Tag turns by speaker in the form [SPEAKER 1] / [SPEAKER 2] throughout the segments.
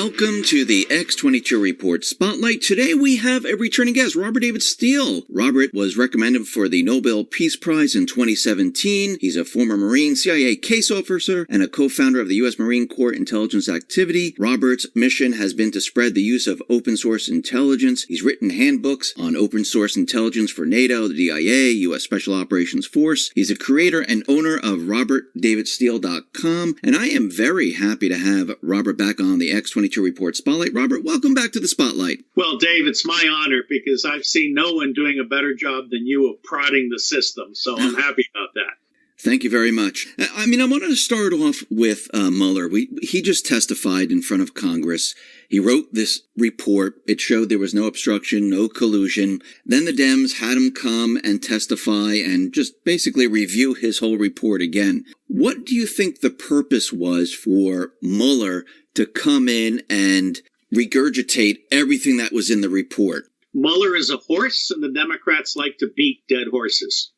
[SPEAKER 1] Welcome to the X-22 Report Spotlight. Today we have a returning guest, Robert David Steele. Robert was recommended for the Nobel Peace Prize in 2017. He's a former Marine, CIA case officer, and a co-founder of the U.S. Marine Corps Intelligence Activity. Robert's mission has been to spread the use of open source intelligence. He's written handbooks on open source intelligence for NATO, the DIA, U.S. Special Operations Force. He's a creator and owner of RobertDavidSteele.com, and I am very happy to have Robert back on the X-22 Report Spotlight. Robert, welcome back to the Spotlight.
[SPEAKER 2] Well, Dave, it's my honor because I've seen no one doing a better job than you of prodding the system, so I'm happy about that.
[SPEAKER 1] Thank you very much. I wanted to start off with Mueller. He just testified in front of Congress. He wrote this report. It showed there was no obstruction, no collusion. Then the Dems had him come and testify and just basically review his whole report again. What do you think the purpose was for Mueller to come in and regurgitate everything that was in the report?
[SPEAKER 2] Mueller is a horse, and the Democrats like to beat dead horses.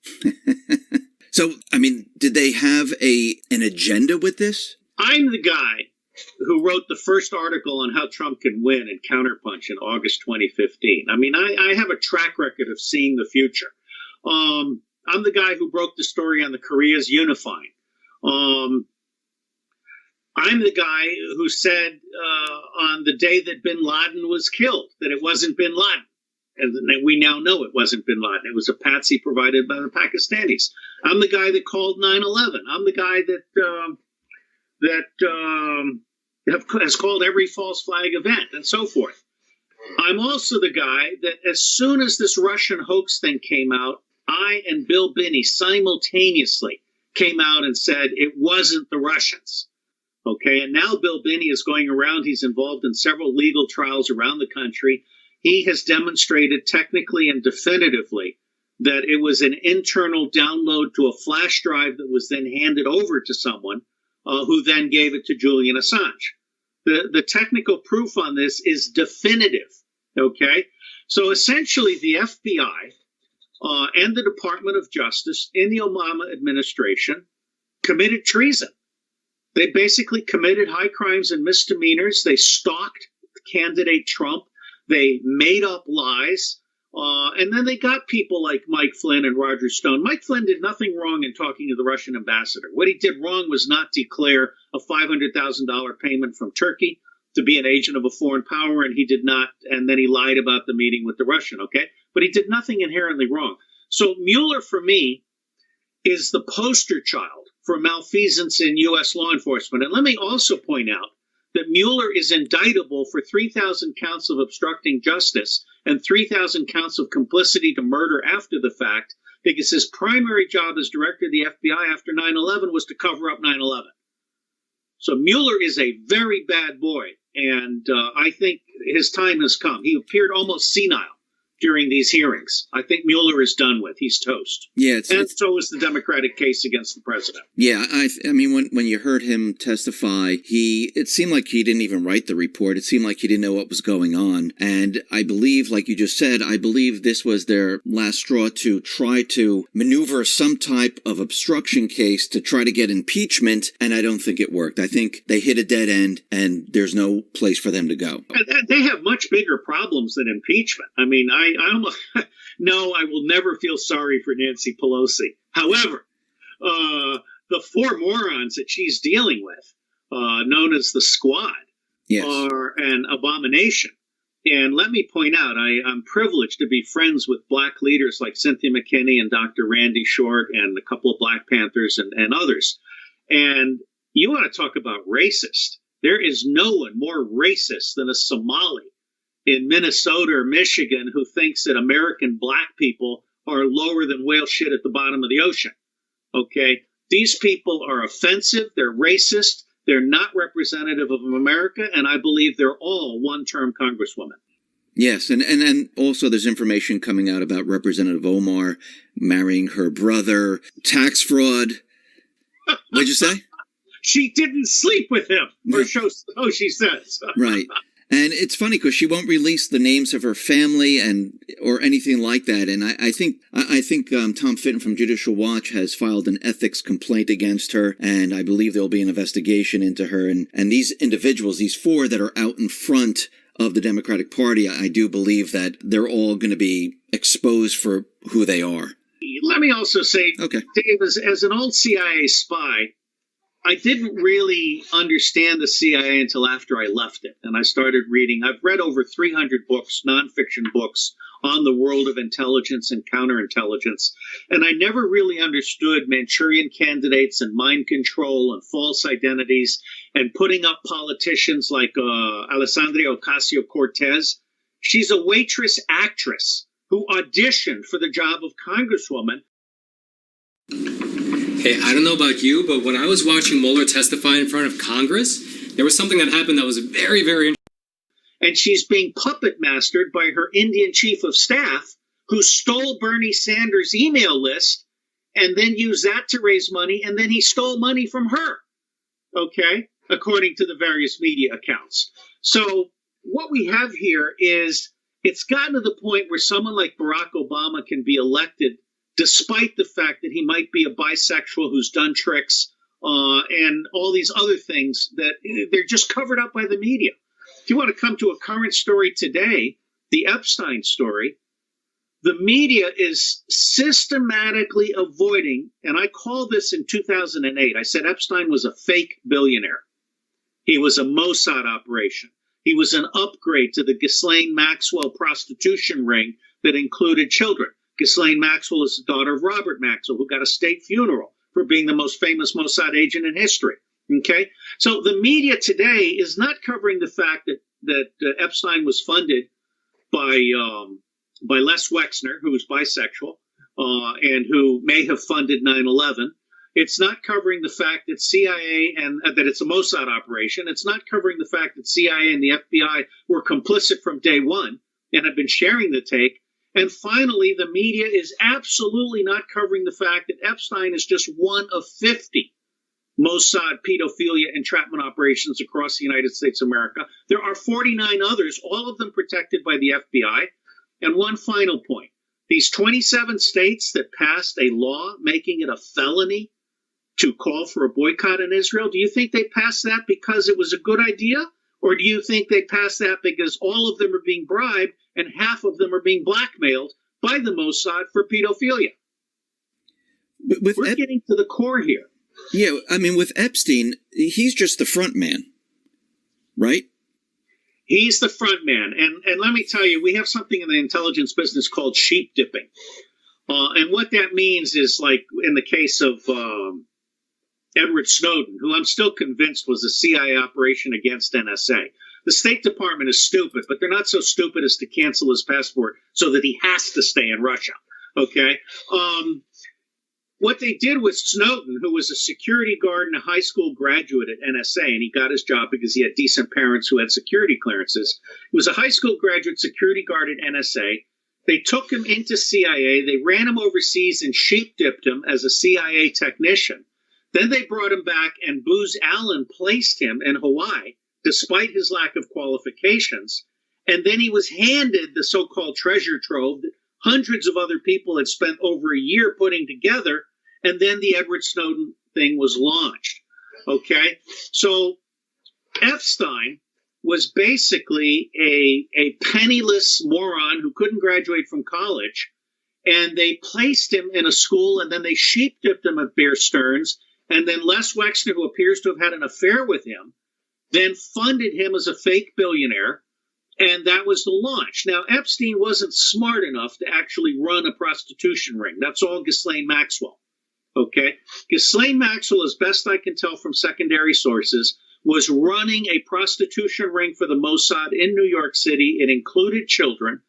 [SPEAKER 1] So, did they have an agenda with this?
[SPEAKER 2] I'm the guy who wrote the first article on how Trump can win in Counterpunch in August 2015. I have a track record of seeing the future. I'm the guy who broke the story on the Koreas unifying. I'm the guy who said on the day that bin Laden was killed that it wasn't bin Laden. And we now know it wasn't bin Laden. It was a patsy provided by the Pakistanis. I'm the guy that called 9/11. I'm the guy that has called every false flag event and so forth. I'm also the guy that as soon as this Russian hoax thing came out, I and Bill Binney simultaneously came out and said it wasn't the Russians. Okay, and now Bill Binney is going around. He's involved in several legal trials around the country. He has demonstrated technically and definitively that it was an internal download to a flash drive that was then handed over to someone who then gave it to Julian Assange. The technical proof on this is definitive, okay? So essentially the FBI and the Department of Justice in the Obama administration committed treason. They basically committed high crimes and misdemeanors. They stalked candidate Trump. They made up lies, and then they got people like Mike Flynn and Roger Stone. Mike Flynn did nothing wrong in talking to the Russian ambassador. What he did wrong was not declare a $500,000 payment from Turkey to be an agent of a foreign power, and he did not, and then he lied about the meeting with the Russian, okay? But he did nothing inherently wrong. So Mueller, for me, is the poster child for malfeasance in U.S. law enforcement. And let me also point out that Mueller is indictable for 3,000 counts of obstructing justice and 3,000 counts of complicity to murder after the fact, because his primary job as director of the FBI after 9/11 was to cover up 9/11. So Mueller is a very bad boy, and I think his time has come. He appeared almost senile during these hearings. I think Mueller is done with. He's toast.
[SPEAKER 1] Yeah,
[SPEAKER 2] so is the Democratic case against the president.
[SPEAKER 1] Yeah, when you heard him testify, it seemed like he didn't even write the report. It seemed like he didn't know what was going on. And I believe, like you just said, I believe this was their last straw to try to maneuver some type of obstruction case to try to get impeachment, and I don't think it worked. I think they hit a dead end, and there's no place for them to go.
[SPEAKER 2] They have much bigger problems than impeachment. No, I will never feel sorry for Nancy Pelosi. However, the four morons that she's dealing with, known as the Squad,
[SPEAKER 1] yes,
[SPEAKER 2] are an abomination. And let me point out, I'm privileged to be friends with black leaders like Cynthia McKinney and Dr. Randy Short and a couple of Black Panthers and others. And you want to talk about racist. There is no one more racist than a Somali in Minnesota or Michigan who thinks that American black people are lower than whale shit at the bottom of the ocean. Okay? These people are offensive. They're racist. They're not representative of America. And I believe they're all one-term congresswomen.
[SPEAKER 1] Yes. And also there's information coming out about Representative Omar marrying her brother, tax fraud. What'd you say?
[SPEAKER 2] She didn't sleep with him, or so she says.
[SPEAKER 1] Right. And it's funny because she won't release the names of her family or anything like that. And I think Tom Fitton from Judicial Watch has filed an ethics complaint against her, and I believe there will be an investigation into her. And these individuals, these four that are out in front of the Democratic Party, I do believe that they're all going to be exposed for who they are.
[SPEAKER 2] Let me also say,
[SPEAKER 1] okay,
[SPEAKER 2] Dave, as an old CIA spy, I didn't really understand the CIA until after I left it. And I started reading. I've read over 300 books, nonfiction books, on the world of intelligence and counterintelligence. And I never really understood Manchurian candidates and mind control and false identities and putting up politicians like Alessandria Ocasio-Cortez. She's a waitress actress who auditioned for the job of Congresswoman.
[SPEAKER 3] Hey, I don't know about you, but when I was watching Mueller testify in front of Congress, there was something that happened that was very, very interesting.
[SPEAKER 2] And she's being puppet mastered by her Indian chief of staff, who stole Bernie Sanders' email list and then used that to raise money, and then he stole money from her, okay, according to the various media accounts. So what we have here is it's gotten to the point where someone like Barack Obama can be elected despite the fact that he might be a bisexual who's done tricks and all these other things that they're just covered up by the media. If you want to come to a current story today, the Epstein story, the media is systematically avoiding, and I called this in 2008. I said Epstein was a fake billionaire. He was a Mossad operation. He was an upgrade to the Ghislaine Maxwell prostitution ring that included children. Ghislaine Maxwell is the daughter of Robert Maxwell, who got a state funeral for being the most famous Mossad agent in history. Okay, so the media today is not covering the fact that Epstein was funded by Les Wexner, who is bisexual and who may have funded 9/11. It's not covering the fact that CIA and that it's a Mossad operation. It's not covering the fact that CIA and the FBI were complicit from day one and have been sharing the take. And finally, the media is absolutely not covering the fact that Epstein is just one of 50 Mossad pedophilia entrapment operations across the United States of America. There are 49 others, all of them protected by the FBI. And one final point. These 27 states that passed a law making it a felony to call for a boycott in Israel, do you think they passed that because it was a good idea? Or do you think they passed that because all of them are being bribed and half of them are being blackmailed by the Mossad for pedophilia? We're getting to the core here.
[SPEAKER 1] Yeah, I mean, with Epstein, he's just the front man, right?
[SPEAKER 2] He's the front man. And let me tell you, we have something in the intelligence business called sheep dipping. And what that means is, like in the case of Edward Snowden, who I'm still convinced was a CIA operation against NSA. The State Department is stupid, but they're not so stupid as to cancel his passport so that he has to stay in Russia. Okay? What they did with Snowden, who was a security guard and a high school graduate at NSA, and he got his job because he had decent parents who had security clearances. He was a high school graduate security guard at NSA. They took him into CIA. They ran him overseas and sheep dipped him as a CIA technician. Then they brought him back, and Booz Allen placed him in Hawaii, despite his lack of qualifications. And then he was handed the so-called treasure trove that hundreds of other people had spent over a year putting together. And then the Edward Snowden thing was launched. Okay? So Epstein was basically a penniless moron who couldn't graduate from college. And they placed him in a school, and then they sheep dipped him at Bear Stearns. And then Les Wexner, who appears to have had an affair with him, then funded him as a fake billionaire. And that was the launch. Now, Epstein wasn't smart enough to actually run a prostitution ring. That's all Ghislaine Maxwell. Okay? Ghislaine Maxwell, as best I can tell from secondary sources, was running a prostitution ring for the Mossad in New York City. It included children,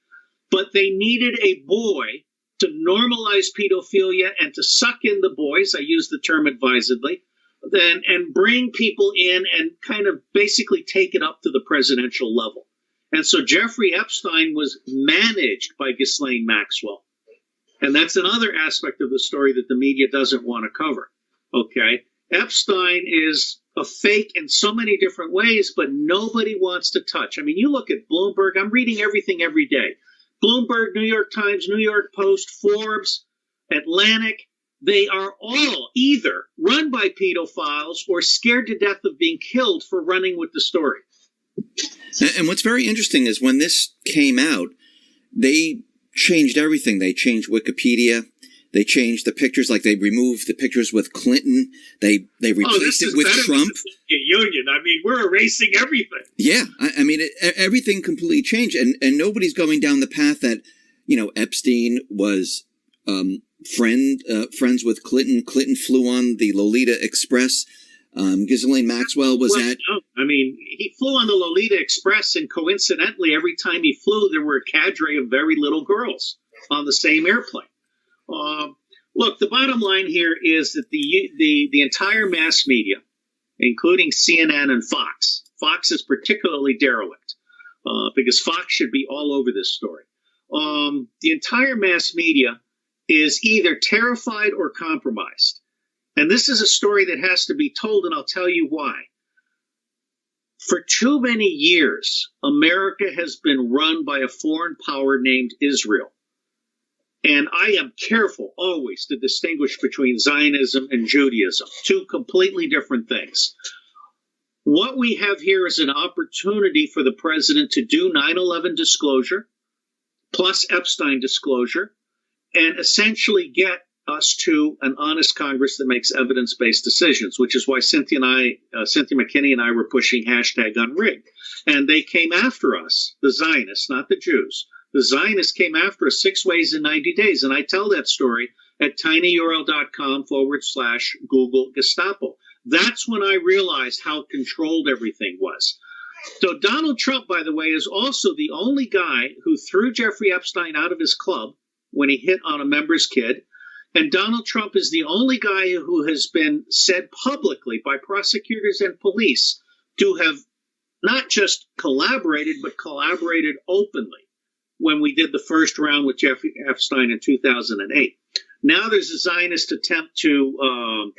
[SPEAKER 2] but they needed a boy to normalize pedophilia and to suck in the boys, I use the term advisedly, then and bring people in and kind of basically take it up to the presidential level. And so Jeffrey Epstein was managed by Ghislaine Maxwell. And that's another aspect of the story that the media doesn't want to cover. Okay? Epstein is a fake in so many different ways, but nobody wants to touch. I mean, you look at Bloomberg. I'm reading everything every day. Bloomberg, New York Times, New York Post, Forbes, Atlantic. They are all either run by pedophiles or scared to death of being killed for running with the story.
[SPEAKER 1] And what's very interesting is when this came out, they changed everything. They changed Wikipedia. They changed the pictures, like they removed the pictures with Clinton. They replaced it with Trump.
[SPEAKER 2] Union. I mean, we're erasing everything.
[SPEAKER 1] Yeah, I mean, everything completely changed, and nobody's going down the path that, you know, Epstein was friends with Clinton. Clinton flew on the Lolita Express. Ghislaine Maxwell was at.
[SPEAKER 2] No, I mean, he flew on the Lolita Express, and coincidentally, every time he flew, there were a cadre of very little girls on the same airplane. Look, the bottom line here is that the entire mass media, including CNN and Fox is particularly derelict because Fox should be all over this story. The entire mass media is either terrified or compromised. And this is a story that has to be told, and I'll tell you why. For too many years, America has been run by a foreign power named Israel. And I am careful always to distinguish between Zionism and Judaism, two completely different things. What we have here is an opportunity for the president to do 9/11 disclosure, plus Epstein disclosure, and essentially get us to an honest Congress that makes evidence-based decisions, which is why Cynthia McKinney and I were pushing #unrigged. And they came after us, the Zionists, not the Jews. The Zionists came after us 6 ways in 90 days. And I tell that story at tinyurl.com/Google Gestapo. That's when I realized how controlled everything was. So Donald Trump, by the way, is also the only guy who threw Jeffrey Epstein out of his club when he hit on a member's kid. And Donald Trump is the only guy who has been said publicly by prosecutors and police to have not just collaborated, but collaborated openly when we did the first round with Jeffrey Epstein in 2008. Now there's a Zionist attempt to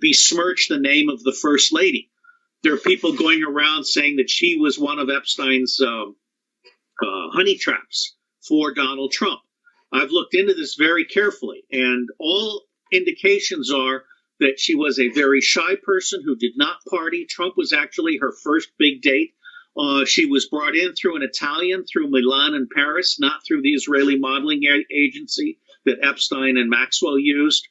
[SPEAKER 2] besmirch the name of the First Lady. There are people going around saying that she was one of Epstein's honey traps for Donald Trump. I've looked into this very carefully, and all indications are that she was a very shy person who did not party. Trump was actually her first big date. She was brought in through an Italian, through Milan and Paris, not through the Israeli modeling agency that Epstein and Maxwell used.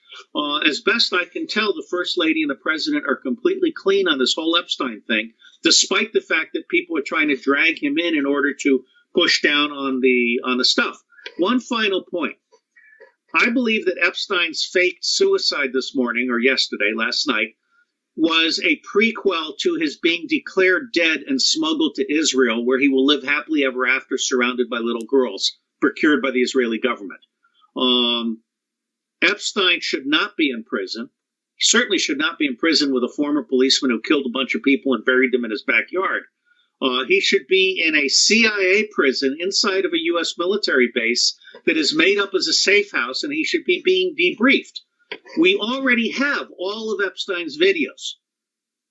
[SPEAKER 2] As best I can tell, the First Lady and the President are completely clean on this whole Epstein thing, despite the fact that people are trying to drag him in order to push down on the stuff. One final point. I believe that Epstein's faked suicide this morning, or last night, was a prequel to his being declared dead and smuggled to Israel, where he will live happily ever after, surrounded by little girls, procured by the Israeli government. Epstein should not be in prison. He certainly should not be in prison with a former policeman who killed a bunch of people and buried them in his backyard. He should be in a CIA prison inside of a U.S. military base that is made up as a safe house, and he should be being debriefed. We already have all of Epstein's videos.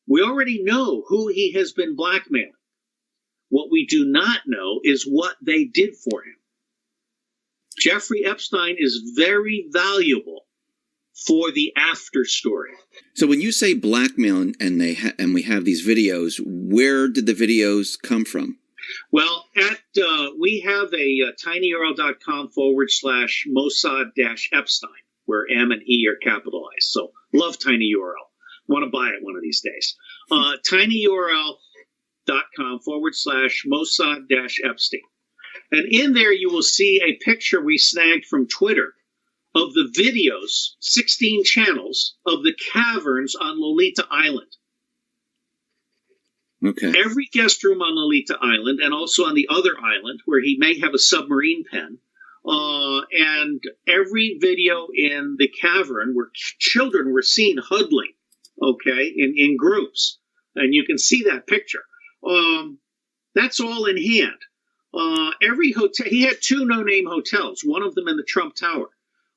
[SPEAKER 2] We already know who he has been blackmailing. What we do not know is what they did for him. Jeffrey Epstein is very valuable for the after story.
[SPEAKER 1] So when you say blackmail and we have these videos, where did the videos come from?
[SPEAKER 2] Well, we have a tinyurl.com/Mossad-Epstein, where M and E are capitalized. So love TinyURL. Want to buy it one of these days. tinyurl.com/Mossad-Epstein. And in there you will see a picture we snagged from Twitter of the videos, 16 channels, of the caverns on Lolita Island.
[SPEAKER 1] Okay.
[SPEAKER 2] Every guest room on Lolita Island, and also on the other island where he may have a submarine pen, and every video in the cavern where children were seen huddling, okay, in groups. And you can see that picture. That's all in hand. Every hotel, he had 2 no-name hotels, one of them in the Trump Tower.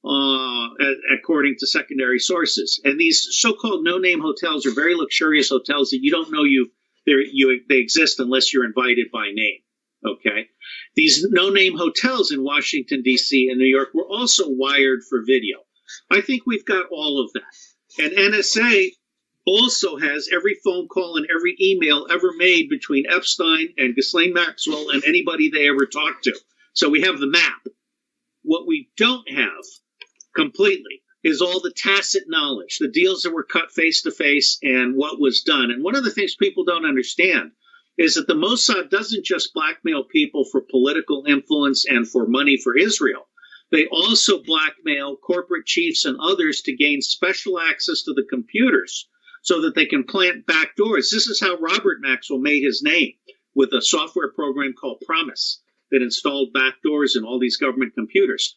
[SPEAKER 2] according to secondary sources. And these so-called no-name hotels are very luxurious hotels that you don't know they exist unless you're invited by name. Okay, these no-name hotels in Washington, D.C. and New York were also wired for video. I think we've got all of that. And NSA also has every phone call and every email ever made between Epstein and Ghislaine Maxwell and anybody they ever talked to. So we have the map. What we don't have completely is all the tacit knowledge, the deals that were cut face to face and what was done. And one of the things people don't understand is that the Mossad doesn't just blackmail people for political influence and for money for Israel. They also blackmail corporate chiefs and others to gain special access to the computers so that they can plant backdoors. This is how Robert Maxwell made his name, with a software program called Promise that installed backdoors in all these government computers.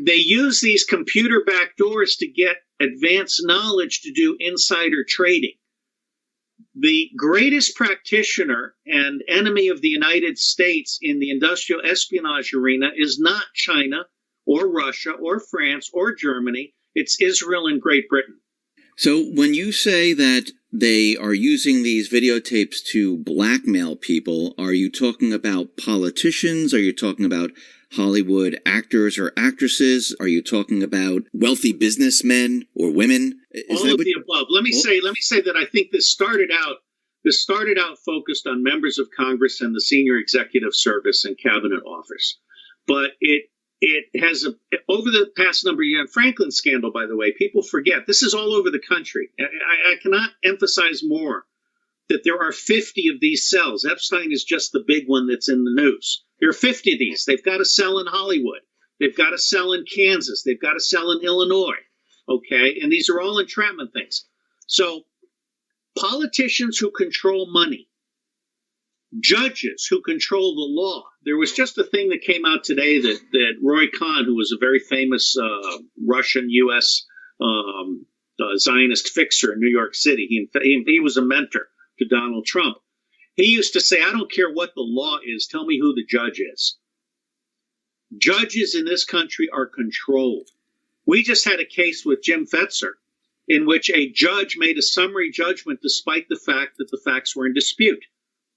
[SPEAKER 2] They use these computer backdoors to get advanced knowledge to do insider trading. The greatest practitioner and enemy of the United States in the industrial espionage arena is not China or Russia or France or Germany. It's Israel and Great Britain.
[SPEAKER 1] So when you say that they are using these videotapes to blackmail people, are you talking about politicians? Are you talking about Hollywood actors or actresses? Are you talking about wealthy businessmen or women?
[SPEAKER 2] All of the above. Let me say that I think this started out focused on members of Congress and the senior executive service and cabinet office. But it has, over the past number of years, Franklin scandal, by the way, people forget, this is all over the country. I cannot emphasize more that there are 50 of these cells. Epstein is just the big one that's in the news. There are 50 of these. They've got a cell in Hollywood. They've got a cell in Kansas. They've got a cell in Illinois. Okay, and these are all entrapment things. So politicians who control money, judges who control the law. There was just a thing that came out today that Roy Cohn, who was a very famous Russian U.S. Zionist fixer in New York City, he was a mentor to Donald Trump. He used to say, I don't care what the law is, tell me who the judge is. Judges in this country are controlled. We just had a case with Jim Fetzer in which a judge made a summary judgment despite the fact that the facts were in dispute,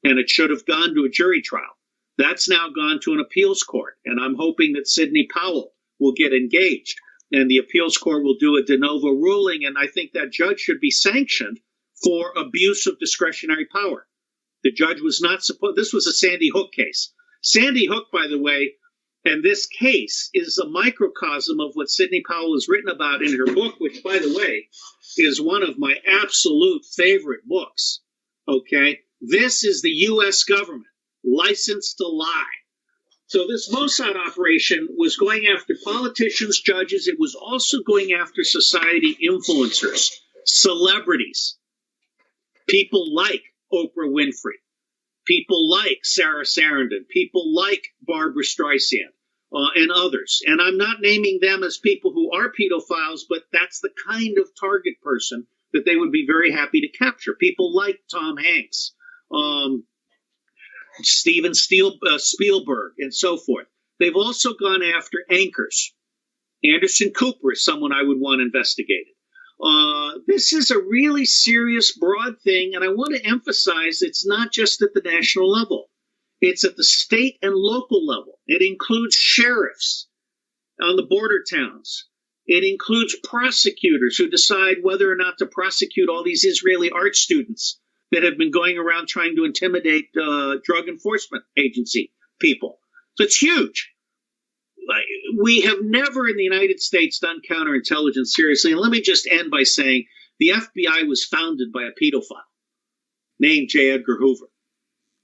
[SPEAKER 2] and it should have gone to a jury trial. That's now gone to an appeals court, and I'm hoping that Sidney Powell will get engaged, and the appeals court will do a de novo ruling, and I think that judge should be sanctioned for abuse of discretionary power. The judge was not supposed. This was a Sandy Hook case. Sandy Hook, by the way, and this case is a microcosm of what Sidney Powell has written about in her book, which, by the way, is one of my absolute favorite books. Okay? This is the U.S. government licensed to lie. So this Mossad operation was going after politicians, judges. It was also going after society influencers, celebrities, people like Oprah Winfrey, people like Sarah Sarandon, people like Barbara Streisand, and others. And I'm not naming them as people who are pedophiles, but that's the kind of target person that they would be very happy to capture. People like Tom Hanks, Steven Spielberg, and so forth. They've also gone after anchors. Anderson Cooper is someone I would want investigated. This is a really serious, broad thing, and I want to emphasize it's not just at the national level. It's at the state and local level. It includes sheriffs on the border towns. It includes prosecutors who decide whether or not to prosecute all these Israeli art students that have been going around trying to intimidate drug enforcement agency people. So it's huge. We have never in the United States done counterintelligence seriously. And let me just end by saying the FBI was founded by a pedophile named J. Edgar Hoover,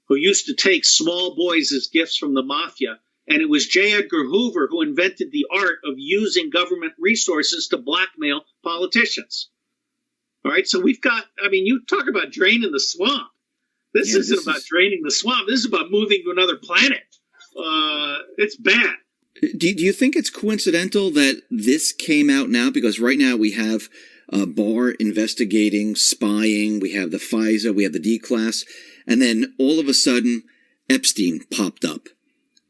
[SPEAKER 2] who used to take small boys as gifts from the mafia. And it was J. Edgar Hoover who invented the art of using government resources to blackmail politicians. All right, so we've got, I mean, you talk about draining the swamp. This isn't about draining the swamp. This is about moving to another planet. It's bad.
[SPEAKER 1] Do you think it's coincidental that this came out now? Because right now we have Barr investigating, spying, we have the FISA, we have the D-Class, and then all of a sudden Epstein popped up.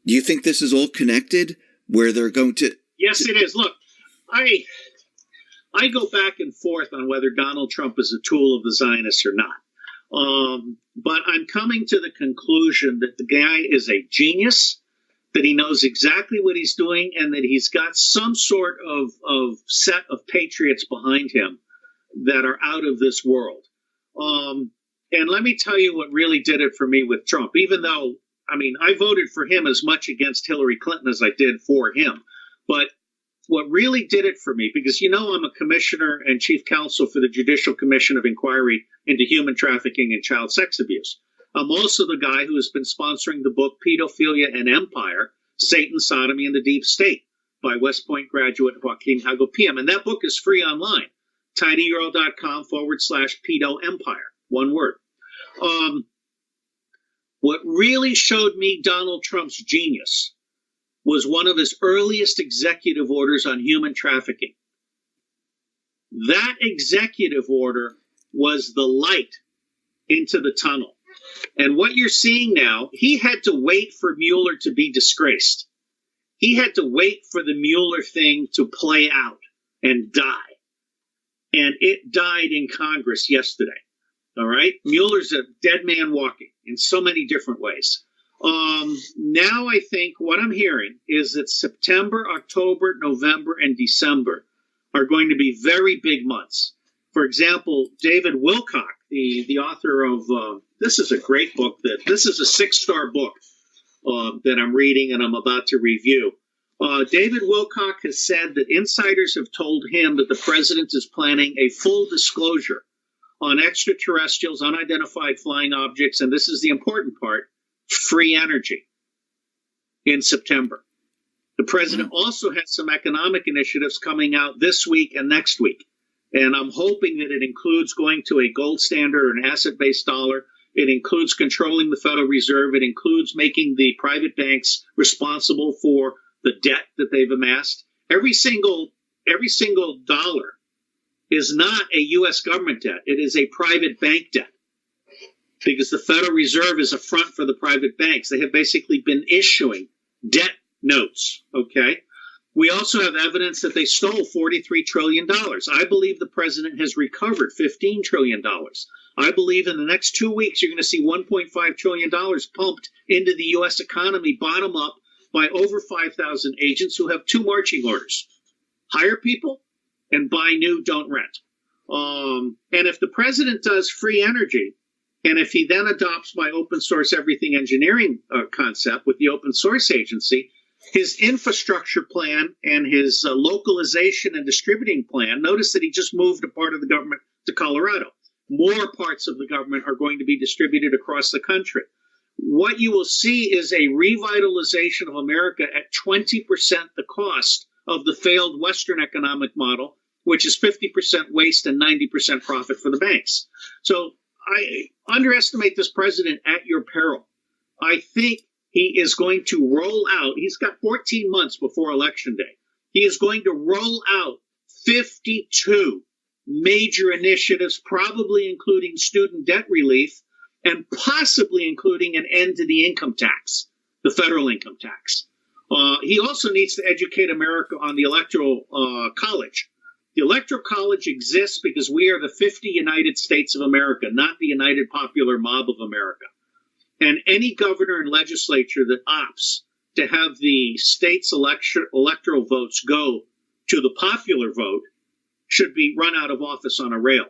[SPEAKER 1] Do you think this is all connected, where they're going to...
[SPEAKER 2] Yes, it is. Look, I go back and forth on whether Donald Trump is a tool of the Zionists or not. But I'm coming to the conclusion that the guy is a genius, that he knows exactly what he's doing, and that he's got some sort of set of patriots behind him that are out of this world. And let me tell you what really did it for me with Trump, even though, I mean, I voted for him as much against Hillary Clinton as I did for him. But what really did it for me, because I'm a commissioner and chief counsel for the Judicial Commission of Inquiry into Human Trafficking and Child Sex Abuse. I'm also the guy who has been sponsoring the book Pedophilia and Empire, Satan, Sodomy, and the Deep State by West Point graduate Joaquin Hagopian. And that book is free online, tinyurl.com/pedo empire, one word. What really showed me Donald Trump's genius was one of his earliest executive orders on human trafficking. That executive order was the light into the tunnel. And what you're seeing now, he had to wait for Mueller to be disgraced. He had to wait for the Mueller thing to play out and die. And it died in Congress yesterday. All right? Mueller's a dead man walking in so many different ways. Now I think what I'm hearing is that September, October, November, and December are going to be very big months. For example, David Wilcock, the author of, this is a great book, this is a 6-star book that I'm reading and I'm about to review. David Wilcock has said that insiders have told him that the president is planning a full disclosure on extraterrestrials, unidentified flying objects, and this is the important part, free energy in September. The president also has some economic initiatives coming out this week and next week. And I'm hoping that it includes going to a gold standard or an asset-based dollar. It includes controlling the Federal Reserve. It includes making the private banks responsible for the debt that they've amassed. Every single dollar is not a U.S. government debt. It is a private bank debt, because the Federal Reserve is a front for the private banks. They have basically been issuing debt notes, okay? We also have evidence that they stole $43 trillion. I believe the president has recovered $15 trillion. I believe in the next 2 weeks, you're going to see $1.5 trillion pumped into the U.S. economy, bottom up, by over 5,000 agents who have 2 marching orders. Hire people and buy new, don't rent. And if the president does free energy, and if he then adopts my open source everything engineering concept with the open source agency, his infrastructure plan and his localization and distributing plan, notice that he just moved a part of the government to Colorado. More parts of the government are going to be distributed across the country. What you will see is a revitalization of America at 20% the cost of the failed Western economic model, which is 50% waste and 90% profit for the banks. So I underestimate this president at your peril. I think he is going to roll out, he's got 14 months before Election Day. He is going to roll out 52 major initiatives, probably including student debt relief and possibly including an end to the income tax, the federal income tax. He also needs to educate America on the Electoral College. The Electoral College exists because we are the 50 United States of America, not the United Popular Mob of America. And any governor and legislature that opts to have the state's electoral votes go to the popular vote should be run out of office on a rail.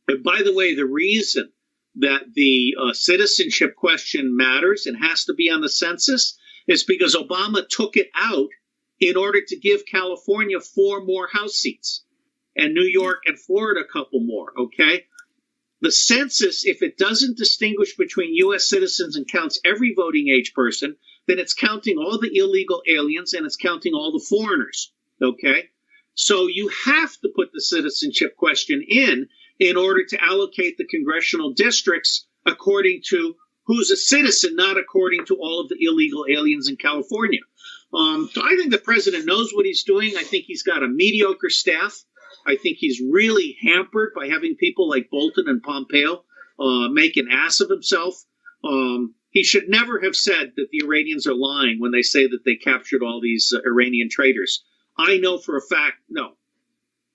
[SPEAKER 2] And by the way, the reason that the citizenship question matters and has to be on the census is because Obama took it out in order to give California 4 more House seats and New York and Florida a couple more, okay? The census, if it doesn't distinguish between U.S. citizens and counts every voting age person, then it's counting all the illegal aliens and it's counting all the foreigners, okay? So you have to put the citizenship question in order to allocate the congressional districts according to who's a citizen, not according to all of the illegal aliens in California. So I think the president knows what he's doing. I think he's got a mediocre staff. I think he's really hampered by having people like Bolton and Pompeo make an ass of himself. He should never have said that the Iranians are lying when they say that they captured all these Iranian traitors. I know for a fact, no.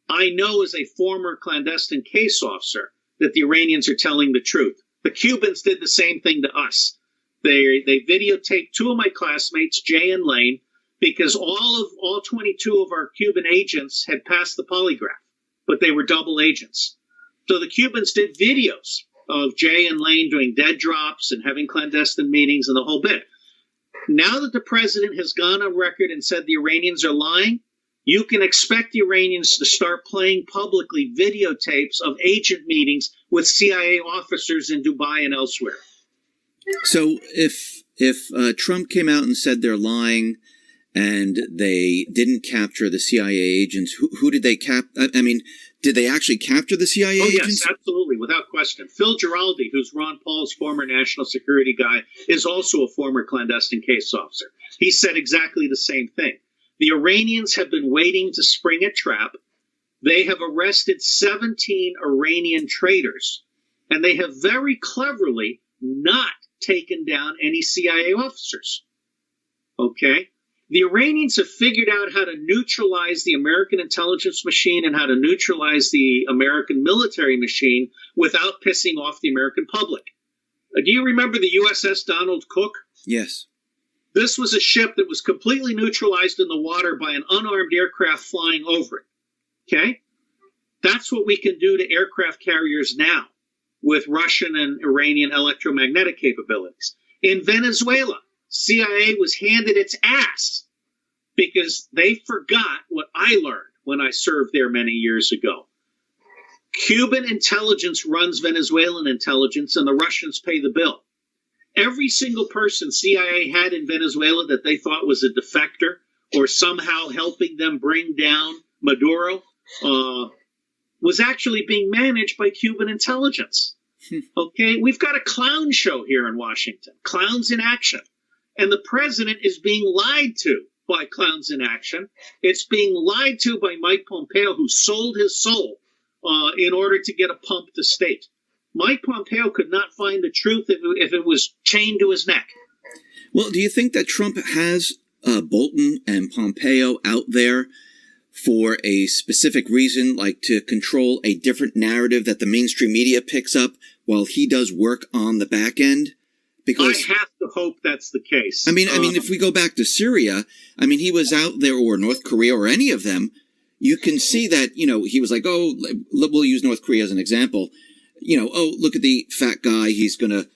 [SPEAKER 2] I know as a former clandestine case officer that the Iranians are telling the truth. The Cubans did the same thing to us. They videotaped two of my classmates, Jay and Lane, because all 22 of our Cuban agents had passed the polygraph, but they were double agents. So the Cubans did videos of Jay and Lane doing dead drops and having clandestine meetings and the whole bit. Now that the president has gone on record and said the Iranians are lying, you can expect the Iranians to start playing publicly videotapes of agent meetings with CIA officers in Dubai and elsewhere.
[SPEAKER 1] So if Trump came out and said they're lying and they didn't capture the CIA agents, who did they I mean, did they actually capture the CIA agents?
[SPEAKER 2] Yes, absolutely, without question. Phil Giraldi, who's Ron Paul's former national security guy, is also a former clandestine case officer. He said exactly the same thing. The Iranians have been waiting to spring a trap. They have arrested 17 Iranian traitors, and they have very cleverly not taken down any CIA officers. Okay? The Iranians have figured out how to neutralize the American intelligence machine and how to neutralize the American military machine without pissing off the American public. Do you remember the USS Donald Cook?
[SPEAKER 1] Yes.
[SPEAKER 2] This was a ship that was completely neutralized in the water by an unarmed aircraft flying over it. Okay? That's what we can do to aircraft carriers now with Russian and Iranian electromagnetic capabilities. In Venezuela, CIA was handed its ass because they forgot what I learned when I served there many years ago. Cuban intelligence runs Venezuelan intelligence, and the Russians pay the bill. Every single person CIA had in Venezuela that they thought was a defector or somehow helping them bring down Maduro was actually being managed by Cuban intelligence. Okay, we've got a clown show here in Washington, clowns in action. And the president is being lied to by clowns in action. It's being lied to by Mike Pompeo, who sold his soul in order to get a pump to state. Mike Pompeo could not find the truth if it was chained to his neck.
[SPEAKER 1] Well, do you think that Trump has Bolton and Pompeo out there for a specific reason, like to control a different narrative that the mainstream media picks up while he does work on the back end? Because
[SPEAKER 2] I have to hope that's the case.
[SPEAKER 1] I mean, if we go back to Syria, I mean, he was out there, or North Korea, or any of them. You can see that, he was like, oh, we'll use North Korea as an example. Oh, look at the fat guy. He's going to,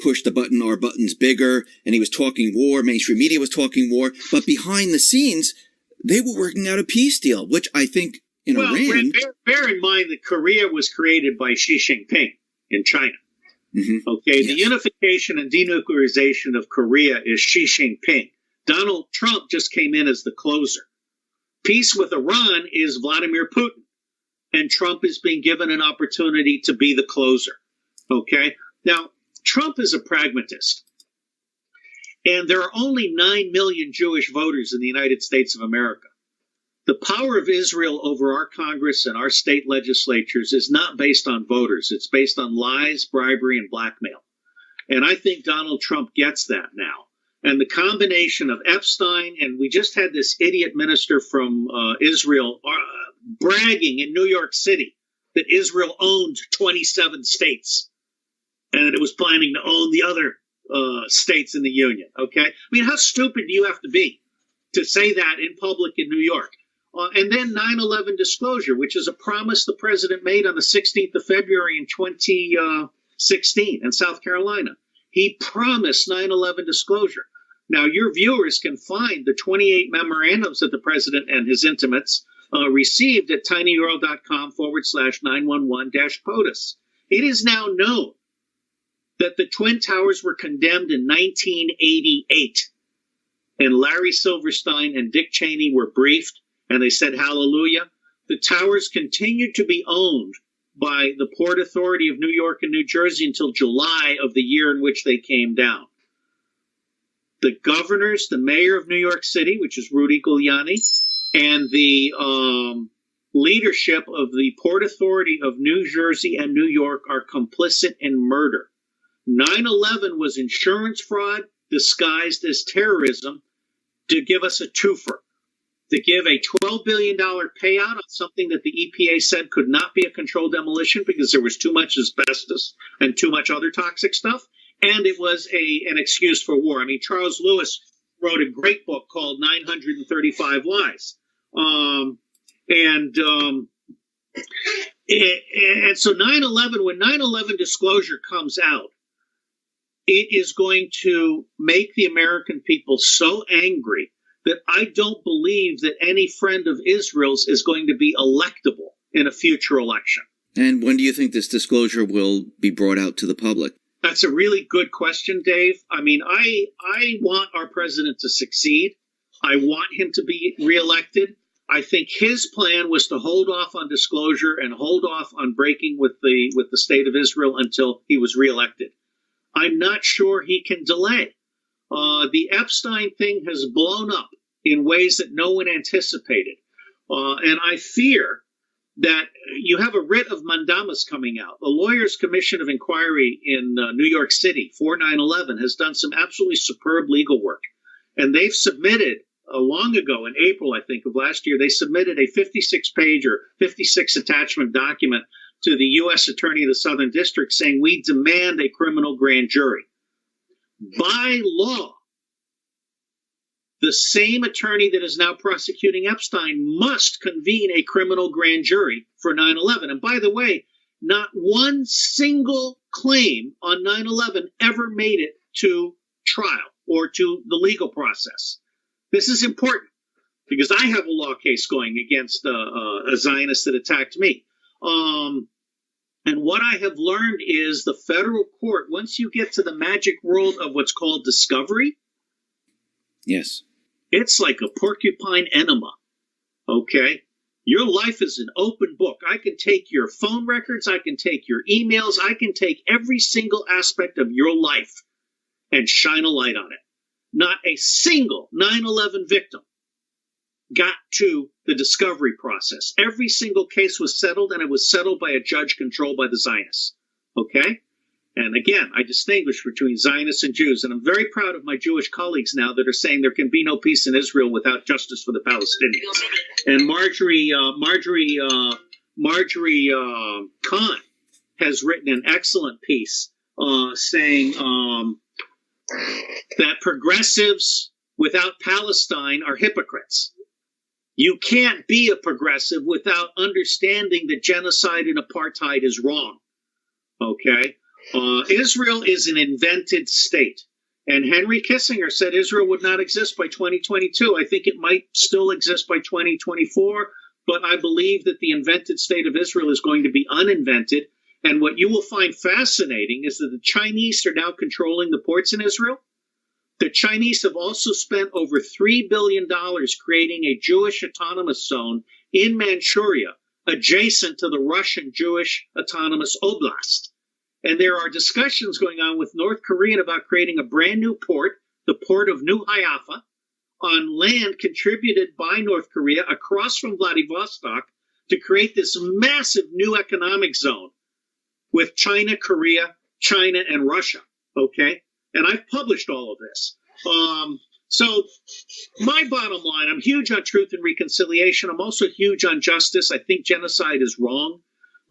[SPEAKER 1] push the button. Our button's bigger. And he was talking war. Mainstream media was talking war. But behind the scenes, they were working out a peace deal, which I think in Iran.
[SPEAKER 2] Bear in mind that Korea was created by Xi Jinping in China. Mm-hmm. Okay, yes. The unification and denuclearization of Korea is Xi Jinping. Donald Trump just came in as the closer. Peace with Iran is Vladimir Putin. And Trump is being given an opportunity to be the closer. Okay? Now, Trump is a pragmatist. And there are only 9 million Jewish voters in the United States of America. The power of Israel over our Congress and our state legislatures is not based on voters. It's based on lies, bribery, and blackmail. And I think Donald Trump gets that now. And the combination of Epstein, and we just had this idiot minister from Israel bragging in New York City that Israel owned 27 states and that it was planning to own the other states in the Union. Okay? I mean, how stupid do you have to be to say that in public in New York? And then 9/11 disclosure, which is a promise the president made on the 16th of February in 2016 in South Carolina. He promised 9/11 disclosure. Now, your viewers can find the 28 memorandums that the president and his intimates received at tinyurl.com/911-POTUS. It is now known that the Twin Towers were condemned in 1988. And Larry Silverstein and Dick Cheney were briefed, and they said, hallelujah. The towers continued to be owned by the Port Authority of New York and New Jersey until July of the year in which they came down. The governors, the mayor of New York City, which is Rudy Giuliani, and the leadership of the Port Authority of New Jersey and New York are complicit in murder. 9/11 was insurance fraud disguised as terrorism to give us a twofer. to give a $12 billion payout on something that the EPA said could not be a controlled demolition because there was too much asbestos and too much other toxic stuff. And it was an excuse for war. I mean, Charles Lewis wrote a great book called 935 Lies. And so 9/11, when 9/11 disclosure comes out, it is going to make the American people so angry that I don't believe that any friend of Israel's is going to be electable in a future election.
[SPEAKER 1] And when do you think this disclosure will be brought out to the public?
[SPEAKER 2] That's a really good question, Dave. I mean, I want our president to succeed. I want him to be reelected. I think his plan was to hold off on disclosure and hold off on breaking with the state of Israel until he was reelected. I'm not sure he can delay. The Epstein thing has blown up in ways that no one anticipated. And I fear that you have a writ of mandamus coming out. The Lawyers Commission of Inquiry in New York City for 9/11 has done some absolutely superb legal work. And they've submitted, long ago, in April, I think, of last year, they submitted a 56-page or 56 attachment document to the U.S. Attorney of the Southern District saying we demand a criminal grand jury. By law, the same attorney that is now prosecuting Epstein must convene a criminal grand jury for 9/11. And by the way, not one single claim on 9/11 ever made it to trial or to the legal process. This is important because I have a law case going against a Zionist that attacked me. And what I have learned is the federal court, once you get to the magic world of what's called discovery,
[SPEAKER 1] yes,
[SPEAKER 2] it's like a porcupine enema, okay? Your life is an open book. I can take your phone records, I can take your emails, I can take every single aspect of your life and shine a light on it. Not a single 9/11 victim got to the discovery process. Every single case was settled, and it was settled by a judge controlled by the Zionists. Okay? And again, I distinguish between Zionists and Jews, and I'm very proud of my Jewish colleagues now that are saying there can be no peace in Israel without justice for the Palestinians. And Marjorie Kahn has written an excellent piece saying that progressives without Palestine are hypocrites. You can't be a progressive without understanding that genocide and apartheid is wrong. Okay? Israel is an invented state. And Henry Kissinger said Israel would not exist by 2022. I think it might still exist by 2024, but I believe that the invented state of Israel is going to be uninvented. And what you will find fascinating is that the Chinese are now controlling the ports in Israel. The Chinese have also spent over $3 billion creating a Jewish autonomous zone in Manchuria, adjacent to the Russian Jewish autonomous oblast. And there are discussions going on with North Korea about creating a brand new port, the port of New Haifa, on land contributed by North Korea across from Vladivostok to create this massive new economic zone with China, Korea, China, and Russia. Okay? And I've published all of this. So my bottom line, I'm huge on truth and reconciliation. I'm also huge on justice. I think genocide is wrong.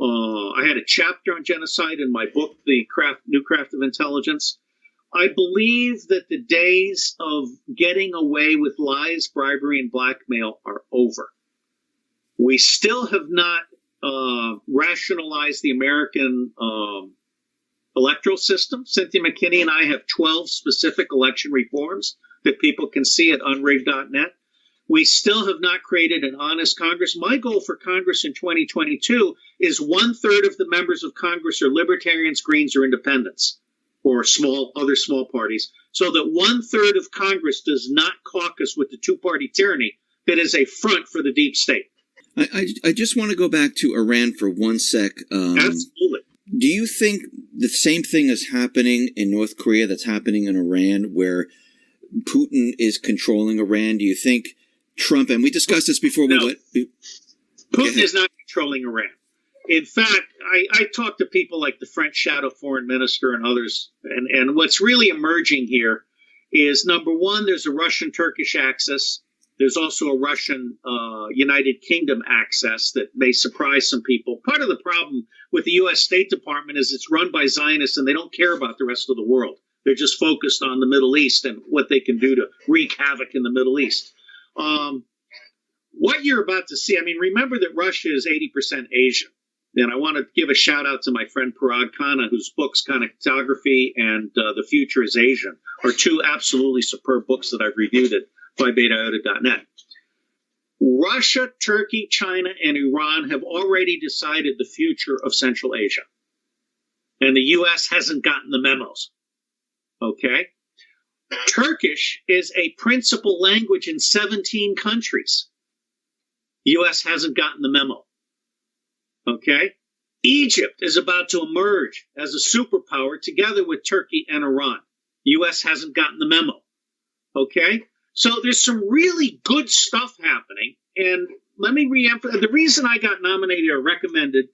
[SPEAKER 2] I had a chapter on genocide in my book, The New Craft of Intelligence. I believe that the days of getting away with lies, bribery, and blackmail are over. We still have not rationalized the American electoral system. Cynthia McKinney and I have 12 specific election reforms that people can see at unrigged.net. We still have not created an honest Congress. My goal for Congress in 2022 is 1/3 of the members of Congress are libertarians, Greens, or independents, or other small parties, so that 1/3 of Congress does not caucus with the two-party tyranny that is a front for the deep state.
[SPEAKER 1] I just want to go back to Iran for one sec.
[SPEAKER 2] Absolutely.
[SPEAKER 1] Do you think the same thing is happening in North Korea that's happening in Iran, where Putin is controlling Iran? Do you think Trump, and we discussed this before.
[SPEAKER 2] No. Putin is not controlling Iran. In fact, I talk to people like the French shadow foreign minister and others, and what's really emerging here is, number one, there's a Russian-Turkish axis, There's also a Russian United Kingdom access that may surprise some people. Part of the problem with the U.S. State Department is it's run by Zionists and they don't care about the rest of the world. They're just focused on the Middle East and what they can do to wreak havoc in the Middle East. What you're about to see, I mean, remember that Russia is 80% Asian. And I want to give a shout out to my friend Parag Khanna, whose books, Connectivity and The Future is Asian, are two absolutely superb books that I've reviewed at PhiBetaIota.net. Russia, Turkey, China, and Iran have already decided the future of Central Asia. And the U.S. hasn't gotten the memos. Okay? Turkish is a principal language in 17 countries. The U.S. hasn't gotten the memo. Okay? Egypt is about to emerge as a superpower together with Turkey and Iran. The U.S. hasn't gotten the memo. Okay? So there's some really good stuff happening. And let me reemphasize, the reason I got nominated or recommended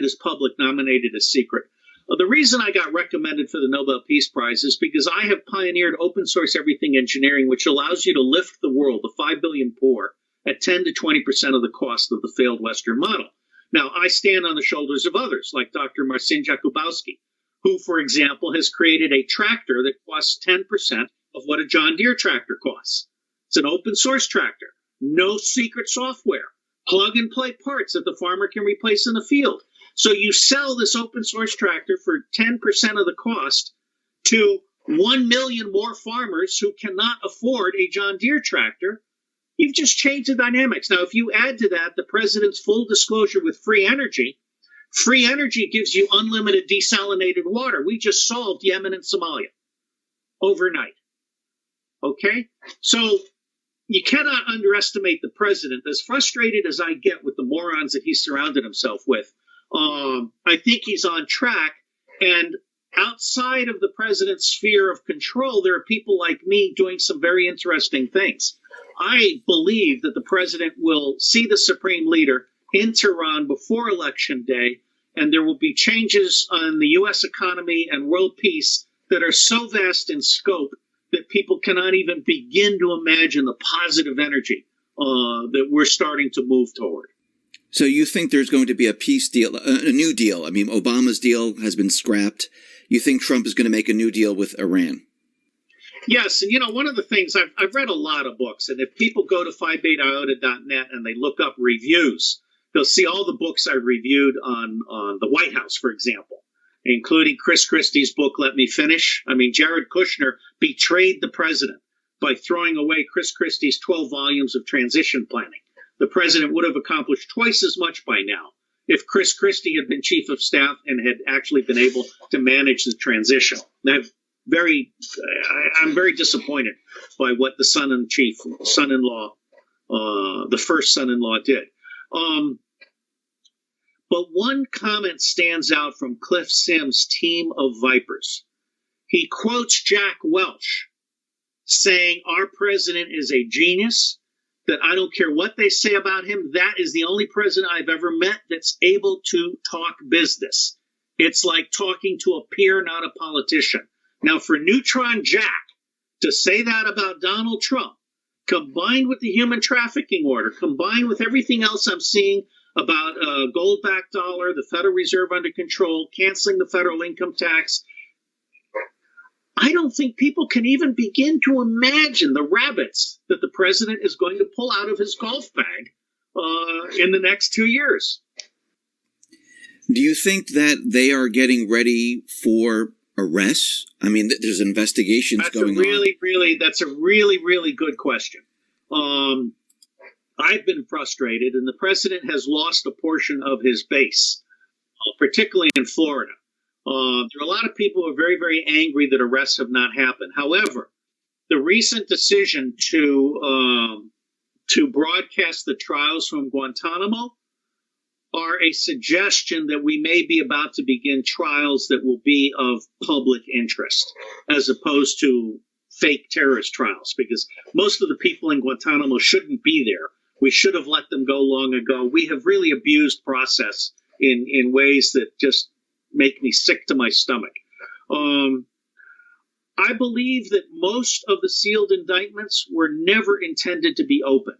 [SPEAKER 2] as public, nominated as secret. The reason I got recommended for the Nobel Peace Prize is because I have pioneered open source everything engineering, which allows you to lift the world, the 5 billion poor, at 10 to 20% of the cost of the failed Western model. Now, I stand on the shoulders of others, like Dr. Marcin Jakubowski, who, for example, has created a tractor that costs 10% of what a John Deere tractor costs. It's an open source tractor, no secret software, plug and play parts that the farmer can replace in the field. So you sell this open source tractor for 10% of the cost to 1 million more farmers who cannot afford a John Deere tractor. You've just changed the dynamics. Now, if you add to that the president's full disclosure with free energy gives you unlimited desalinated water. We just solved Yemen and Somalia overnight. Okay? So you cannot underestimate the president. As frustrated as I get with the morons that he's surrounded himself with, I think he's on track. And outside of the president's sphere of control, there are people like me doing some very interesting things. I believe that the president will see the supreme leader in Tehran before Election Day, and there will be changes on the U.S. economy and world peace that are so vast in scope that people cannot even begin to imagine the positive energy that we're starting to move toward.
[SPEAKER 1] So you think there's going to be a peace deal, a new deal? I mean, Obama's deal has been scrapped. You think Trump is going to make a new deal with Iran?
[SPEAKER 2] Yes, and one of the things, I've read a lot of books, and if people go to PhiBetaIota.net and they look up reviews, they'll see all the books I've reviewed on the White House, for example, including Chris Christie's book, Let Me Finish. I mean, Jared Kushner betrayed the president by throwing away Chris Christie's 12 volumes of transition planning. The president would have accomplished twice as much by now if Chris Christie had been chief of staff and had actually been able to manage the transition. I'm very disappointed by what the son-in-law, the first son-in-law did. But one comment stands out from Cliff Sims' team of Vipers. He quotes Jack Welch saying, "Our president is a genius, that I don't care what they say about him. That is the only president I've ever met that's able to talk business. It's like talking to a peer, not a politician." Now, for Neutron Jack to say that about Donald Trump, combined with the human trafficking order, combined with everything else I'm seeing about gold-backed dollar, the Federal Reserve under control, canceling the federal income tax, I don't think people can even begin to imagine the rabbits that the president is going to pull out of his golf bag in the next 2 years.
[SPEAKER 4] Do you think that they are getting ready for arrests? I mean, there's investigations going on.
[SPEAKER 2] That's a really, really good question. I've been frustrated, and the president has lost a portion of his base, particularly in Florida. There are a lot of people who are very, very angry that arrests have not happened. However, the recent decision to broadcast the trials from Guantanamo are a suggestion that we may be about to begin trials that will be of public interest, as opposed to fake terrorist trials, because most of the people in Guantanamo shouldn't be there. We should have let them go long ago. We have really abused process in ways that just make me sick to my stomach. I believe that most of the sealed indictments were never intended to be opened.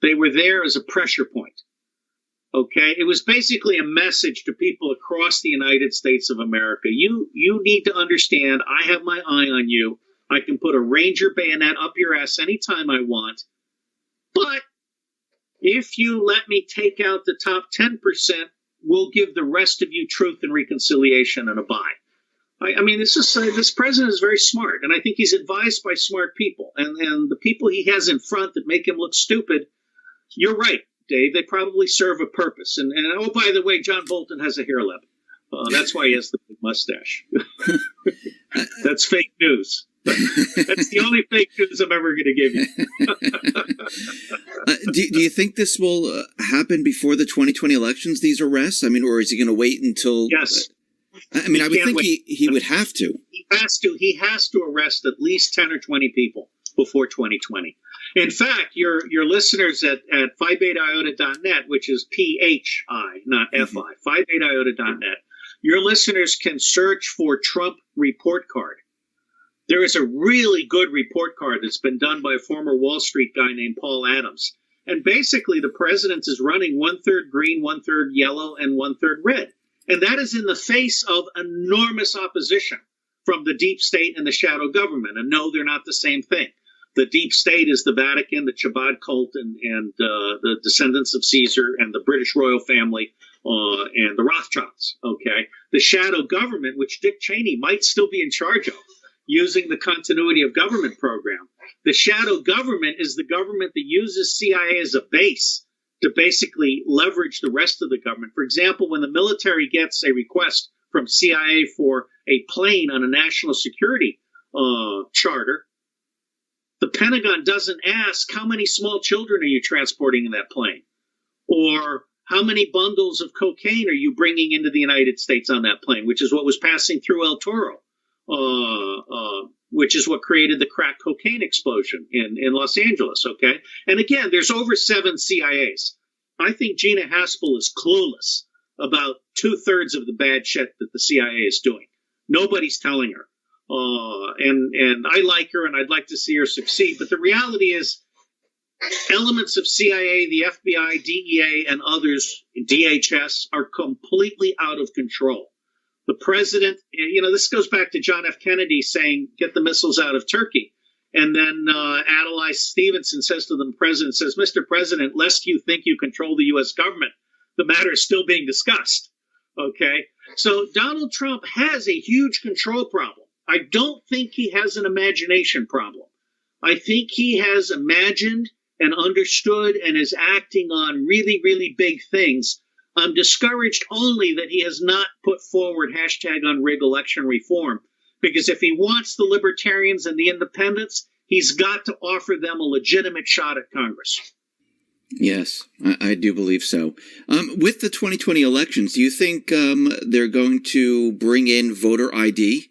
[SPEAKER 2] They were there as a pressure point. Okay, it was basically a message to people across the United States of America. You need to understand, I have my eye on you. I can put a Ranger bayonet up your ass anytime I want. But if you let me take out the top 10%, we'll give the rest of you truth and reconciliation and a bye. I mean, this president is very smart, and I think he's advised by smart people. And the people he has in front that make him look stupid, you're right, Dave, they probably serve a purpose. And oh, by the way, John Bolton has a hair lip. That's why he has the big mustache. That's fake news. That's the only fake news I'm ever going to give you.
[SPEAKER 4] Do you think this will happen before the 2020 elections, these arrests? I mean, or is he going to wait until...
[SPEAKER 2] Yes.
[SPEAKER 4] I mean, I would think he would have to.
[SPEAKER 2] He has to arrest at least 10 or 20 people before 2020. In fact, your listeners at phibetaiota.net, which is PHI, not FI, phibetaiota.net, your listeners can search for Trump report card. There is a really good report card that's been done by a former Wall Street guy named Paul Adams. And basically, the president is running 1/3 green, 1/3 yellow, and 1/3 red. And that is in the face of enormous opposition from the deep state and the shadow government. And no, they're not the same thing. The deep state is the Vatican, the Chabad cult, and the descendants of Caesar, and the British royal family, and the Rothschilds. Okay, the shadow government, which Dick Cheney might still be in charge of, using the continuity of government program. The shadow government is the government that uses CIA as a base to basically leverage the rest of the government. For example, when the military gets a request from CIA for a plane on a national security charter, the Pentagon doesn't ask, how many small children are you transporting in that plane? Or how many bundles of cocaine are you bringing into the United States on that plane, which is what was passing through El Toro, which is what created the crack cocaine explosion in Los Angeles, okay? And again, there's over 7 CIAs. I think Gina Haspel is clueless about 2/3 of the bad shit that the CIA is doing. Nobody's telling her. And I like her, and I'd like to see her succeed. But the reality is, elements of CIA, the FBI, DEA, and others, DHS, are completely out of control. The president, this goes back to John F. Kennedy saying, get the missiles out of Turkey. And then Adlai Stevenson says to the president, says, Mr. President, lest you think you control the U.S. government, the matter is still being discussed. Okay? So Donald Trump has a huge control problem. I don't think he has an imagination problem. I think he has imagined and understood and is acting on really, really big things. I'm discouraged only that he has not put forward #unrig election reform, because if he wants the libertarians and the independents, he's got to offer them a legitimate shot at Congress.
[SPEAKER 4] Yes, I do believe so. With the 2020 elections, do you think they're going to bring in voter ID?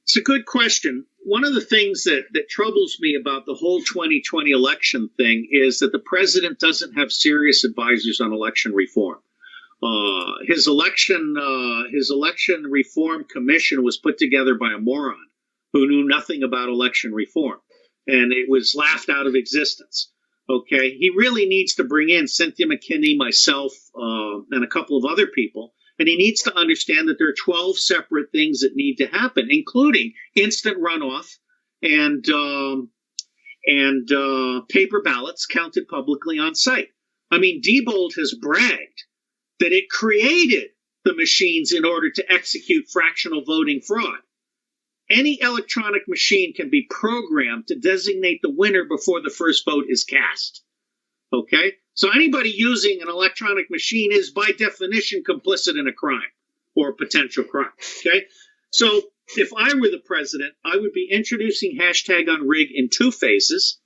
[SPEAKER 2] It's a good question. One of the things that troubles me about the whole 2020 election thing is that the president doesn't have serious advisors on election reform. His election reform commission was put together by a moron who knew nothing about election reform, and it was laughed out of existence. Okay, he really needs to bring in Cynthia McKinney, myself, and a couple of other people. And he needs to understand that there are 12 separate things that need to happen, including instant runoff and paper ballots counted publicly on site. I mean, Diebold has bragged that it created the machines in order to execute fractional voting fraud. Any electronic machine can be programmed to designate the winner before the first vote is cast. Okay? So anybody using an electronic machine is by definition complicit in a crime or a potential crime. Okay? So if I were the president, I would be introducing #unrig in 2 phases.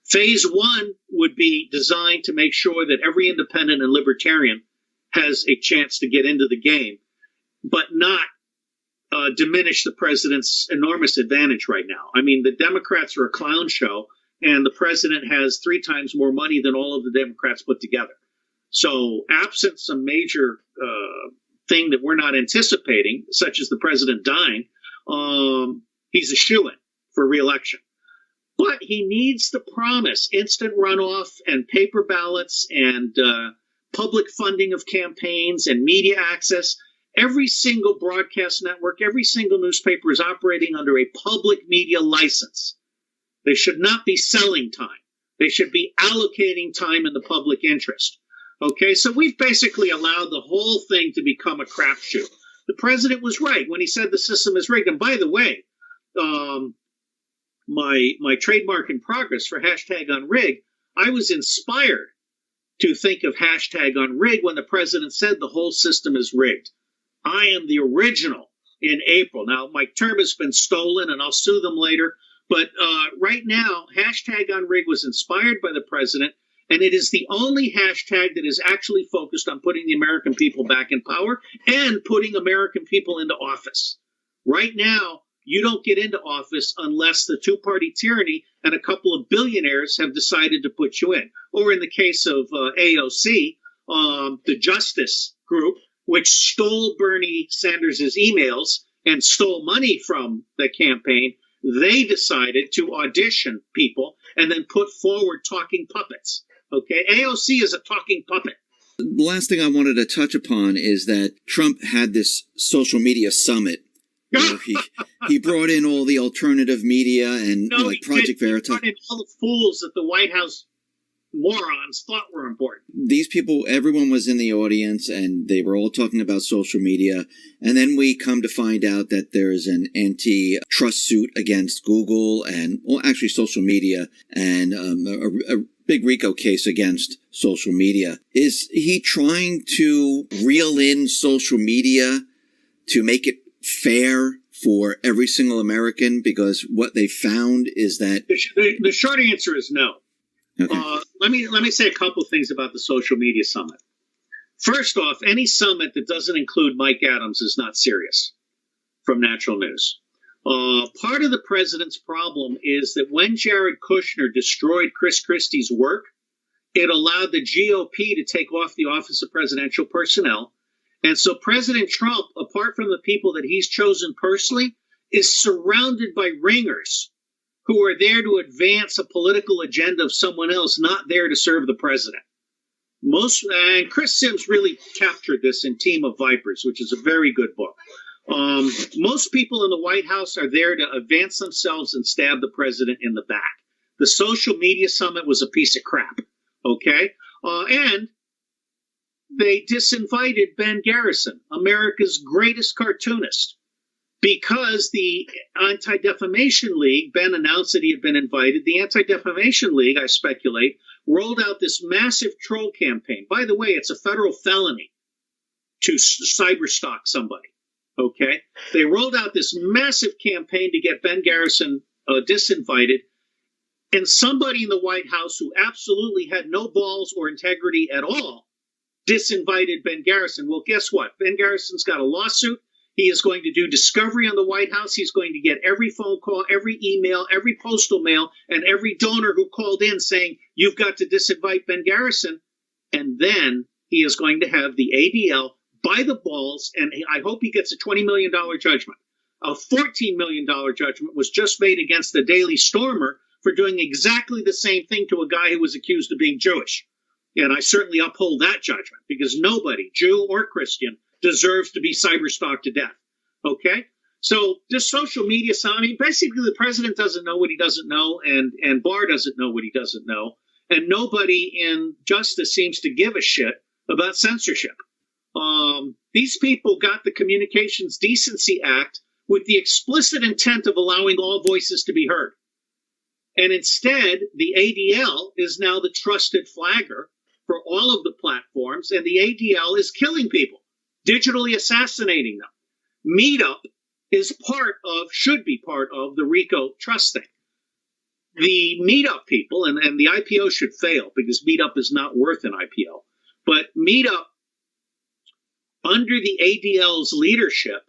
[SPEAKER 2] Phase 1 would be designed to make sure that every independent and libertarian has a chance to get into the game, but not diminish the president's enormous advantage right now. I mean, the Democrats are a clown show, and the president has 3 times more money than all of the Democrats put together. So absent some major thing that we're not anticipating, such as the president dying, He's a shoo-in for re-election. But he needs to promise instant runoff and paper ballots and public funding of campaigns and media access. Every single broadcast network, every single newspaper is operating under a public media license. They should not be selling time. They should be allocating time in the public interest. Okay, so we've basically allowed the whole thing to become a crapshoot. The president was right when he said the system is rigged. And by the way, my trademark in progress for #unrig, I was inspired to think of #unrig when the president said the whole system is rigged. I am the original in April. Now, my term has been stolen, and I'll sue them later. But right now, #unrig was inspired by the president, and it is the only hashtag that is actually focused on putting the American people back in power and putting American people into office. Right now, you don't get into office unless the two-party tyranny and a couple of billionaires have decided to put you in. Or in the case of AOC, the Justice Group, which stole Bernie Sanders' emails and stole money from the campaign, they decided to audition people and then put forward talking puppets. Okay, AOC is a talking puppet.
[SPEAKER 4] The last thing I wanted to touch upon is that Trump had this social media summit. He brought in all the alternative media and like Project Veritas.
[SPEAKER 2] He brought in all the fools that the White House morons thought were important.
[SPEAKER 4] These people, everyone was in the audience, and they were all talking about social media. And then we come to find out that there's an antitrust suit against Google and, well, actually social media, and a big RICO case against social media. Is he trying to reel in social media to make it fair for every single American? Because what they found is that
[SPEAKER 2] the short answer is no.
[SPEAKER 4] Okay.
[SPEAKER 2] Let me say a couple things about the social media summit. First off, any summit that doesn't include Mike Adams is not serious. From Natural News. Part of the president's problem is that when Jared Kushner destroyed Chris Christie's work, it allowed the GOP to take off the Office of Presidential Personnel. And so President Trump, apart from the people that he's chosen personally, is surrounded by ringers who are there to advance a political agenda of someone else, not there to serve the president. And Chris Sims really captured this in Team of Vipers, which is a very good book. Most people in the White House are there to advance themselves and stab the president in the back. The social media summit was a piece of crap, okay? And they disinvited Ben Garrison, America's greatest cartoonist, because the Anti-Defamation League, Ben announced that he had been invited. The Anti-Defamation League, I speculate, rolled out this massive troll campaign. By the way, it's a federal felony to cyberstalk somebody. Okay, they rolled out this massive campaign to get Ben Garrison disinvited, and somebody in the White House who absolutely had no balls or integrity at all disinvited Ben Garrison. Well, guess what? Ben Garrison's got a lawsuit. He is going to do discovery on the White House. He's going to get every phone call, every email, every postal mail, and every donor who called in saying, you've got to disinvite Ben Garrison. And then he is going to have the ADL by the balls, and I hope he gets a $20 million judgment. A $14 million judgment was just made against the Daily Stormer for doing exactly the same thing to a guy who was accused of being Jewish. And I certainly uphold that judgment, because nobody, Jew or Christian, deserves to be cyberstalked to death. Okay? So this social media, I mean, basically the president doesn't know what he doesn't know, and Barr doesn't know what he doesn't know, and nobody in justice seems to give a shit about censorship. These people got the Communications Decency Act with the explicit intent of allowing all voices to be heard. And instead, the ADL is now the trusted flagger for all of the platforms, and the ADL is killing people, digitally assassinating them. Meetup is should be part of the RICO trust thing. The Meetup people, and the IPO should fail because Meetup is not worth an IPO, but Meetup, under the ADL's leadership,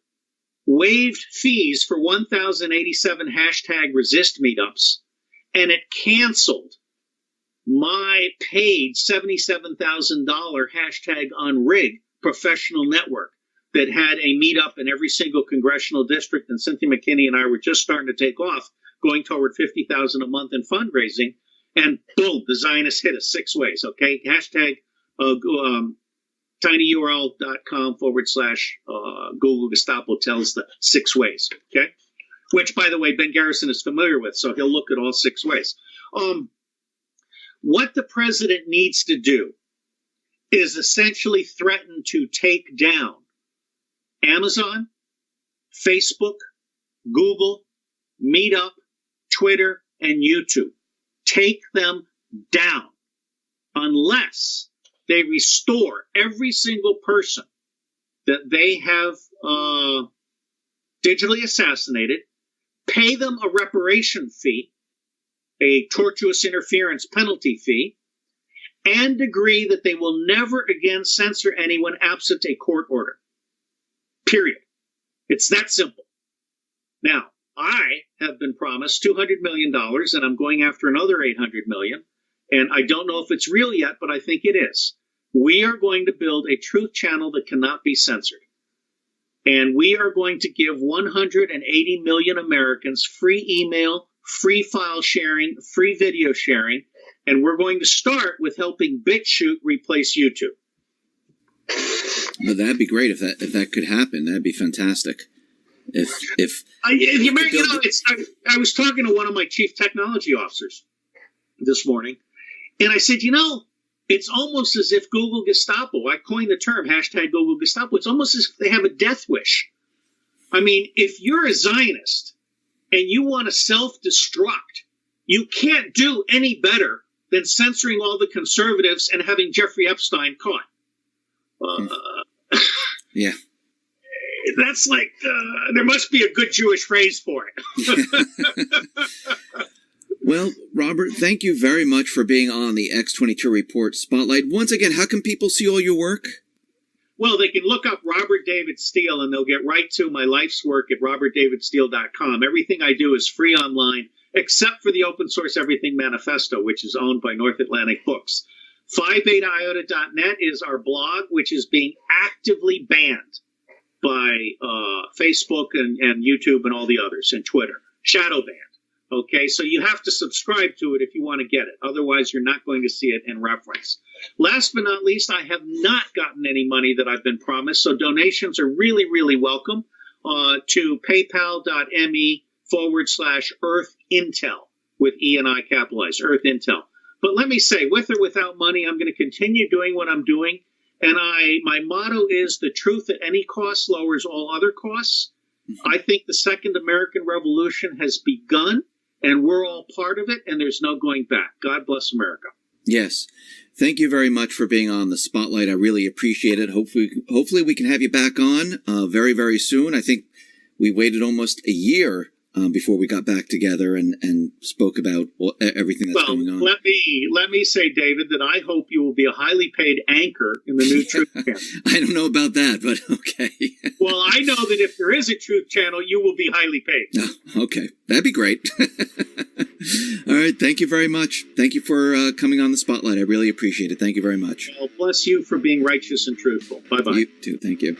[SPEAKER 2] waived fees for 1,087 #resist meetups, and it canceled my paid $77,000 #unrig professional network. that had a meetup in every single congressional district, and Cynthia McKinney and I were just starting to take off, going toward $50,000 a month in fundraising, and boom, the Zionists hit us 6 ways. Okay, hashtag tinyurl.com/Google Gestapo tells the 6 ways. Okay, which by the way Ben Garrison is familiar with, so he'll look at all 6 ways. What the president needs to do is essentially threaten to take down Amazon, Facebook, Google, Meetup, Twitter, and YouTube. Take them down unless they restore every single person that they have digitally assassinated, pay them a reparation fee, a tortuous interference penalty fee, and agree that they will never again censor anyone absent a court order. Period. It's that simple. Now, I have been promised $200 million, and I'm going after another $800 million. And I don't know if it's real yet, but I think it is. We are going to build a truth channel that cannot be censored. And we are going to give 180 million Americans free email, free file sharing, free video sharing. And we're going to start with helping BitChute replace YouTube.
[SPEAKER 4] Well, that'd be great if that could happen. That'd be fantastic. I
[SPEAKER 2] was talking to one of my chief technology officers this morning, and I said, it's almost as if Google Gestapo, I coined the term hashtag Google Gestapo, it's almost as if they have a death wish. I mean, if you're a Zionist and you want to self-destruct, you can't do any better than censoring all the conservatives and having Jeffrey Epstein caught.
[SPEAKER 4] Yeah.
[SPEAKER 2] That's like, there must be a good Jewish phrase for it.
[SPEAKER 4] Well, Robert, thank you very much for being on the X22 Report Spotlight. Once again, how can people see all your work?
[SPEAKER 2] Well, they can look up Robert David Steele, and they'll get right to my life's work at robertdavidsteele.com. Everything I do is free online, except for the open source Everything Manifesto, which is owned by North Atlantic Books. 58iota.net is our blog, which is being actively banned by Facebook and YouTube and all the others, and Twitter. Shadow banned. Okay, so you have to subscribe to it if you want to get it. Otherwise, you're not going to see it in reference. Last but not least, I have not gotten any money that I've been promised, so donations are really, really welcome to paypal.me/EarthIntel with E and I capitalized, Earth Intel. But let me say, with or without money, I'm going to continue doing what I'm doing. And my motto is the truth at any cost lowers all other costs. I think the Second American Revolution has begun, and we're all part of it, and there's no going back. God bless America.
[SPEAKER 4] Yes. Thank you very much for being on the Spotlight. I really appreciate it. Hopefully we can have you back on very, very soon. I think we waited almost a year before we got back together and spoke about everything that's going on.
[SPEAKER 2] Let me say, David, that I hope you will be a highly paid anchor in the new Truth Channel.
[SPEAKER 4] I don't know about that, but okay.
[SPEAKER 2] Well, I know that if there is a Truth Channel, you will be highly paid.
[SPEAKER 4] Oh, okay. That'd be great. All right. Thank you very much. Thank you for coming on the Spotlight. I really appreciate it. Thank you very much.
[SPEAKER 2] Well, bless you for being righteous and truthful. Bye-bye.
[SPEAKER 4] You too. Thank you.